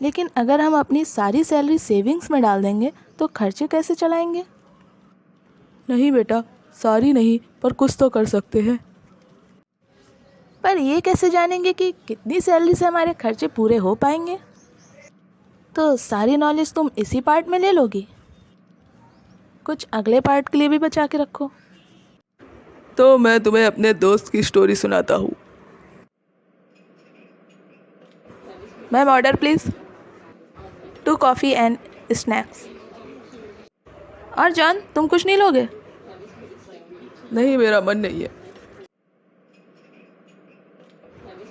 लेकिन अगर हम अपनी सारी सैलरी सेविंग्स में डाल देंगे तो खर्चे कैसे चलाएंगे? नहीं बेटा, सारी नहीं, पर कुछ तो कर सकते हैं। पर ये कैसे जानेंगे कि कितनी सैलरी से हमारे खर्चे पूरे हो पाएंगे? तो सारी नॉलेज तुम इसी पार्ट में ले लोगी? कुछ अगले पार्ट के लिए भी बचा के रखो। तो मैं तुम्हें अपने दोस्त की स्टोरी सुनाता हूँ। Ma'am, order please. 2 coffee and snacks. और जॉन, तुम कुछ नहीं लोगे? नहीं, मेरा मन नहीं है।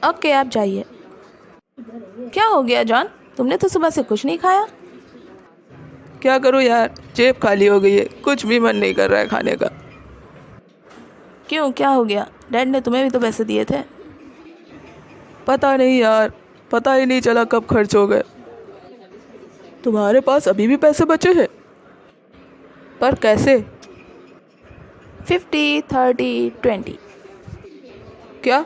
ओके, आप जाइए। क्या हो गया जॉन, तुमने तो सुबह से कुछ नहीं खाया? क्या करूँ यार, जेब खाली हो गई है, कुछ भी मन नहीं कर रहा है खाने का। क्यों, क्या हो गया? डैड ने तुम्हें भी तो पैसे दिए थे। पता नहीं यार, पता ही नहीं चला कब खर्च हो गए। तुम्हारे पास अभी भी पैसे बचे हैं? पर कैसे? 50, 30, 20। क्या?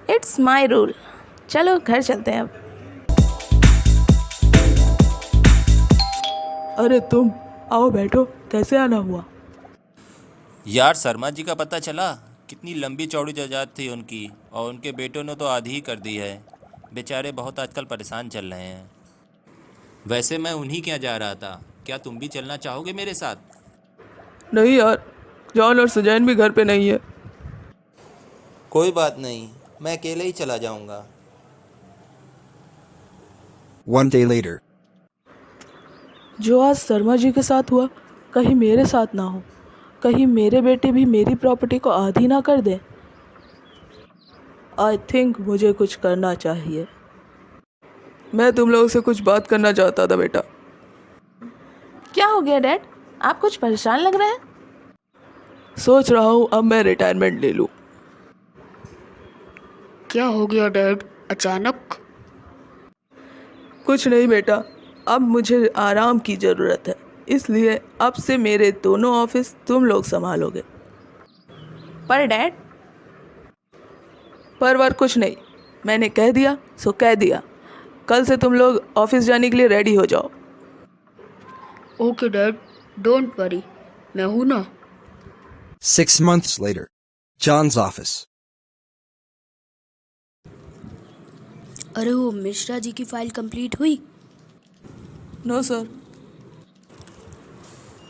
It's my rule. चलो घर चलते हैं अब। अरे तुम आओ बैठो, कैसे आना हुआ? यार, शर्मा जी का पता चला? कितनी लंबी चौड़ी जायदाद थी उनकी, और उनके बेटों ने तो आधी ही कर दी है। बेचारे बहुत आजकल परेशान चल रहे हैं। वैसे मैं उन्हीं के यहाँ जा रहा था, क्या तुम भी चलना चाहोगे मेरे साथ? नहीं यार, जॉन और सुजैन भी घर पे नहीं है। कोई बात नहीं, मैं अकेले ही चला जाऊंगा। One day later. जो आज शर्मा जी के साथ हुआ, कहीं मेरे साथ ना हो। कहीं मेरे बेटे भी मेरी प्रॉपर्टी को आधी ना कर दे। आई थिंक मुझे कुछ करना चाहिए। मैं तुम लोगों से कुछ बात करना चाहता था बेटा। क्या हो गया डैड, आप कुछ परेशान लग रहे हैं? सोच रहा हूँ अब मैं रिटायरमेंट ले लूँ। क्या हो गया डैड, अचानक? कुछ नहीं बेटा, अब मुझे आराम की ज़रूरत है, इसलिए अब से मेरे दोनों ऑफिस तुम लोग संभालोगे। पर डैड। पर कुछ नहीं, मैंने कह दिया सो कह दिया। कल से तुम लोग ऑफिस जाने के लिए रेडी हो जाओ। ओके डैड, डोंट वरी, मैं हूं ना। 6 months later. John's office. अरे वो मिश्रा जी की फाइल कंप्लीट हुई? No sir.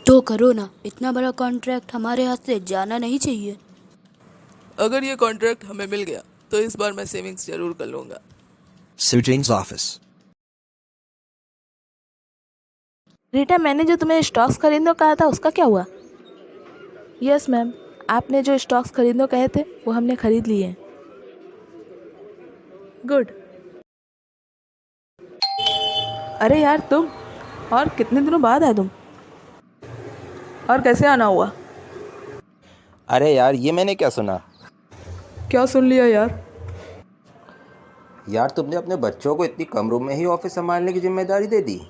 तो करो ना, इतना बड़ा कॉन्ट्रैक्ट हमारे हाथ से जाना नहीं चाहिए। अगर ये कॉन्ट्रैक्ट हमें मिल गया तो इस बार मैं सेविंग्स जरूर कर लूँगा। Sujain's office. रीटा, मैंने जो तुम्हें स्टॉक्स खरीदने को कहा था उसका क्या हुआ? यस मैम, आपने जो स्टॉक्स खरीदने को कहे थे वो हमने खरीद लिए हैं। गुड। अरे यार तुम, और कितने दिनों बाद आए तुम? और कैसे आना हुआ? अरे यार, ये मैंने क्या सुना? क्या सुन लिया यार? यार, तुमने अपने बच्चों को इतनी कम रूम में ही ऑफिस संभालने की जिम्मेदारी दे दी?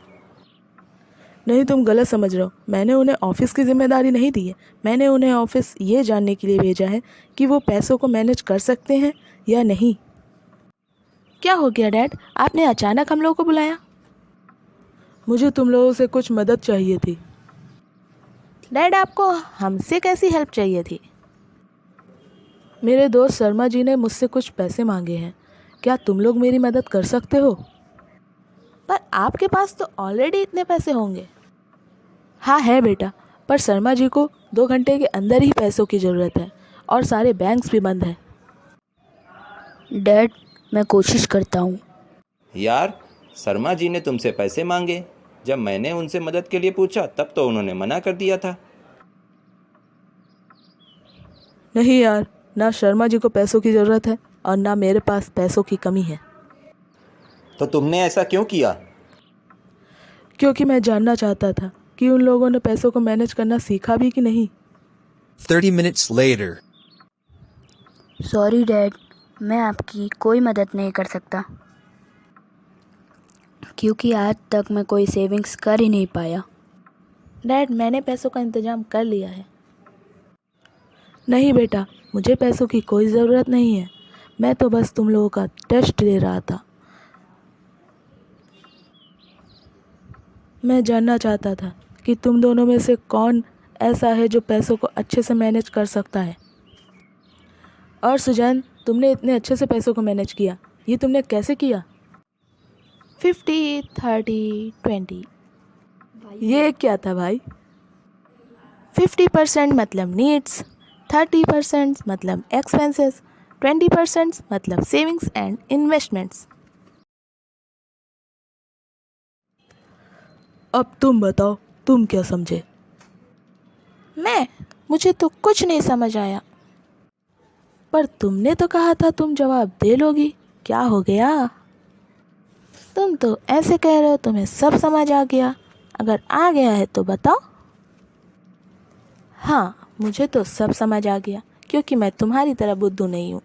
नहीं, तुम गलत समझ रहे हो। मैंने उन्हें ऑफिस की जिम्मेदारी नहीं दी है। मैंने उन्हें ऑफिस ये जानने के लिए भेजा है कि वो पैसों को मैनेज कर सकते हैं या नहीं। क्या हो गया डैड, आपने अचानक हम लोगों को बुलाया? मुझे तुम लोगों से कुछ मदद चाहिए थी। डैड, आपको हमसे कैसी हेल्प चाहिए थी? मेरे दोस्त शर्मा जी ने मुझसे कुछ पैसे मांगे हैं, क्या तुम लोग मेरी मदद कर सकते हो? पर आपके पास तो ऑलरेडी इतने पैसे होंगे। हाँ है बेटा, पर शर्मा जी को 2 घंटे के अंदर ही पैसों की ज़रूरत है और सारे बैंक्स भी बंद हैं। डैड, मैं कोशिश करता हूँ। यार, शर्मा जी ने तुमसे पैसे मांगे? जब मैंने उनसे मदद के लिए पूछा तब तो उन्होंने मना कर दिया था। नहीं यार, ना शर्मा जी को पैसों की ज़रूरत है और ना मेरे पास पैसों की कमी है। तो तुमने ऐसा क्यों किया? क्योंकि मैं जानना चाहता था कि उन लोगों ने पैसों को मैनेज करना सीखा भी कि नहीं। 30 minutes later. सॉरी डैड, मैं आपकी कोई मदद नहीं कर सकता, क्योंकि आज तक मैं कोई सेविंग्स कर ही नहीं पाया। डैड, मैंने पैसों का इंतज़ाम कर लिया है। नहीं बेटा, मुझे पैसों की कोई ज़रूरत नहीं है। मैं तो बस तुम लोगों का टेस्ट ले रहा था। मैं जानना चाहता था कि तुम दोनों में से कौन ऐसा है जो पैसों को अच्छे से मैनेज कर सकता है। और सुजैन, तुमने इतने अच्छे से पैसों को मैनेज किया, ये तुमने कैसे किया? 50, 30, 20। ये क्या था भाई? 50% मतलब नीड्स, 30% मतलब एक्सपेंसेस, 20% मतलब सेविंग्स एंड इन्वेस्टमेंट्स। अब तुम बताओ, तुम क्या समझे? मुझे तो कुछ नहीं समझ आया। पर तुमने तो कहा था तुम जवाब दे लोगी, क्या हो गया? तुम तो ऐसे कह रहे हो तुम्हें सब समझ आ गया। अगर आ गया है तो बताओ। हाँ, मुझे तो सब समझ आ गया, क्योंकि मैं तुम्हारी तरह बुद्धू नहीं हूँ।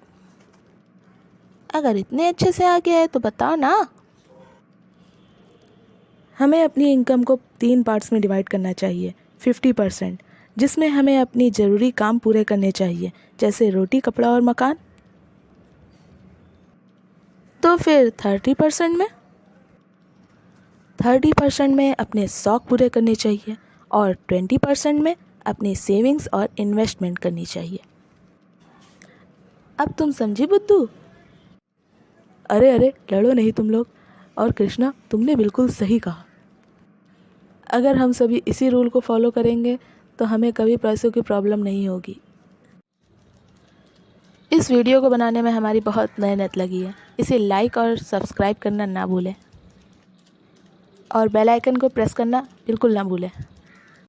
अगर इतने अच्छे से आ गया है तो बताओ ना। हमें अपनी इनकम को 3 पार्ट्स में डिवाइड करना चाहिए। 50% जिसमें हमें अपनी ज़रूरी काम पूरे करने चाहिए, जैसे रोटी, कपड़ा और मकान। तो फिर 30% में? 30% में अपने शौक पूरे करने चाहिए और 20% में अपनी सेविंग्स और इन्वेस्टमेंट करनी चाहिए। अब तुम समझी बुद्धू? अरे अरे, लड़ो नहीं तुम लोग। और कृष्णा, तुमने बिल्कुल सही कहा। अगर हम सभी इसी रूल को फॉलो करेंगे तो हमें कभी पैसों की प्रॉब्लम नहीं होगी। इस वीडियो को बनाने में हमारी बहुत मेहनत लगी है। इसे लाइक और सब्सक्राइब करना ना भूलें और बेल आइकन को प्रेस करना बिल्कुल ना भूलें।